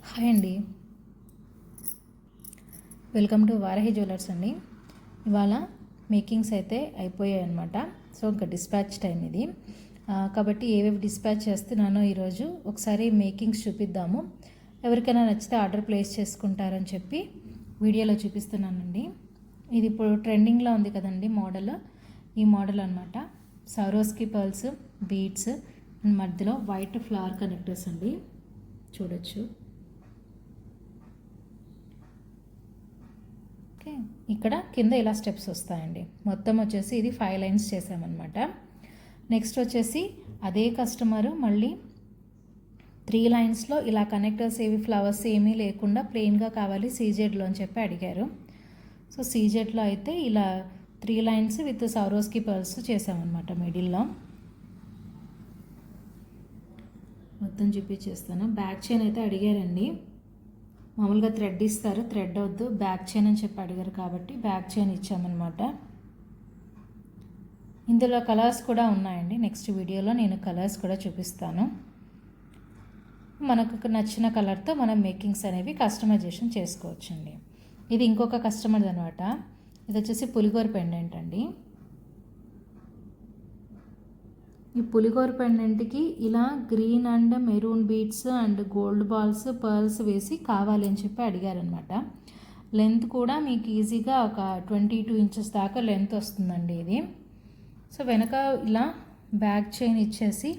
Hi అండి, welcome to Varahi jewellers అండి. ఇవాళ మేకింగ్స్ అయితే అయిపోయాయి అనమాట. సో ఇంకా డిస్పాచ్ టైం ఇది కాబట్టి ఏవేవి డిస్పాచ్ చేస్తున్నానో ఈరోజు ఒకసారి మేకింగ్స్ చూపిద్దాము. ఎవరికైనా నచ్చితే ఆర్డర్ ప్లేస్ చేసుకుంటారని చెప్పి వీడియోలో చూపిస్తున్నానండి. ఇది ఇప్పుడు ట్రెండింగ్లో ఉంది కదండి మోడల్. ఈ మోడల్ అనమాట. సరోస్కి పర్ల్స్, బీడ్స్ అండ్ మధ్యలో వైట్ ఫ్లవర్ కనెక్టర్స్ అండి, చూడొచ్చు. ఇక్కడ కింద ఇలా స్టెప్స్ వస్తాయండి. మొత్తం వచ్చేసి ఇది 5 లైన్స్ చేసామన్నమాట. నెక్స్ట్ వచ్చేసి అదే కస్టమరు మళ్ళీ 3 లైన్స్లో ఇలా కనెక్టర్స్ ఏవి ఫ్లవర్స్ ఏమీ లేకుండా ప్లెయిన్గా కావాలి సీజెడ్లో అని చెప్పి అడిగారు. సో సీజెడ్లో అయితే ఇలా 3 లైన్స్ విత్ సరోస్కి పర్ల్స్ చేసామన్నమాట. మిడిల్లో మొత్తం చూపించేస్తాను. బ్యాక్ చైన్ అయితే అడిగారండి. మామూలుగా థ్రెడ్ ఇస్తారు, థ్రెడ్ వద్దు బ్యాక్ చైన్ అని చెప్పి అడిగారు కాబట్టి బ్యాక్ చైన్ ఇచ్చామన్నమాట. ఇందులో కలర్స్ కూడా ఉన్నాయండి. నెక్స్ట్ వీడియోలో నేను కలర్స్ కూడా చూపిస్తాను. మనకు నచ్చిన కలర్తో మనం మేకింగ్స్ అనేవి కస్టమైజేషన్ చేసుకోవచ్చండి. ఇది ఇంకొక కస్టమర్ది అనమాట. ఇది వచ్చేసి పులిగోర పెండెంట్ అండి. ఈ పులిగోర పెండెంట్కి ఇలా green and maroon beads and gold balls pearls వేసి కావాలి అని చెప్పి అడిగారనమాట. లెంత్ కూడా మీకు ఈజీగా ఒక 22 ఇంచెస్ దాకా లెంత్ వస్తుందండి ఇది. సో వెనక ఇలా బ్యాక్ చైన్ ఇచ్చేసి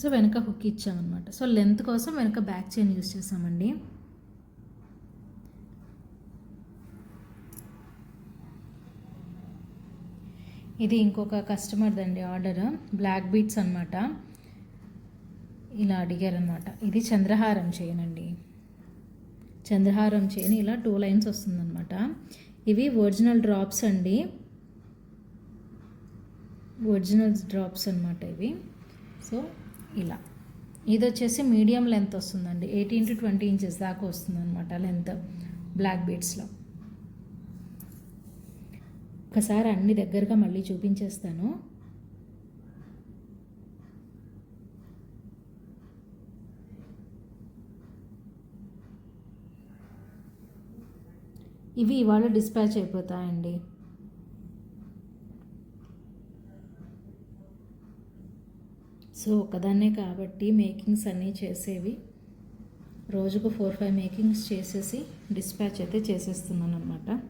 సో వెనక హుక్ ఇచ్చామన్నమాట. సో లెంత్ కోసం వెనక బ్యాక్ చైన్ యూజ్ చేసామండి. ఇది ఇంకొక కస్టమర్దండి ఆర్డర్. బ్లాక్ బీట్స్ అనమాట. ఇలా అడిగారనమాట. ఇది చంద్రహారం చైన్ అండి. చంద్రహారం చైన్ ఇలా 2 లైన్స్ వస్తుందన్నమాట. ఇవి ఒరిజినల్ డ్రాప్స్ అండి. ఒరిజినల్ డ్రాప్స్ అనమాట ఇవి. సో ఇలా ఇది వచ్చేసి మీడియం లెంత్ వస్తుందండి. 18 to 20 ఇంచెస్ దాకా వస్తుందన్నమాట లెంత్ బ్లాక్ బీట్స్లో. ఒకసారి అన్ని దగ్గరగా మళ్ళీ చూపించేస్తాను. ఇవి ఇవాళ డిస్పాచ్ అయిపోతాయండి. సో ఒకదాన్నే కాబట్టి మేకింగ్స్ అన్నీ చేసేవి రోజుకు 4-5 మేకింగ్స్ చేసేసి డిస్పాచ్ అయితే చేసేస్తున్నాను అనమాట.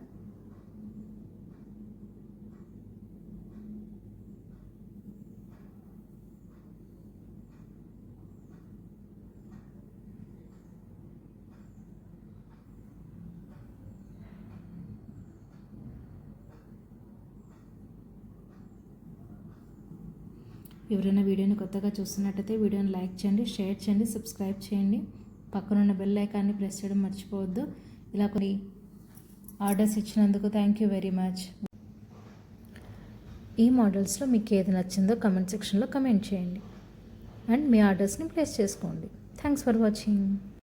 ఎవరైనా వీడియోని కొత్తగా చూస్తున్నట్టయితే వీడియోని లైక్ చేయండి, షేర్ చేయండి, సబ్స్క్రైబ్ చేయండి. పక్కనున్న బెల్ ఐకాన్ని ప్రెస్ చేయడం మర్చిపోవద్దు. ఇలా కొన్ని ఆర్డర్స్ ఇచ్చినందుకు థ్యాంక్ యూ వెరీ మచ్. ఈ మోడల్స్లో మీకు ఏది నచ్చిందో కమెంట్ సెక్షన్లో కమెంట్ చేయండి అండ్ మీ ఆర్డర్స్ని ప్లేస్ చేసుకోండి. Thanks for watching.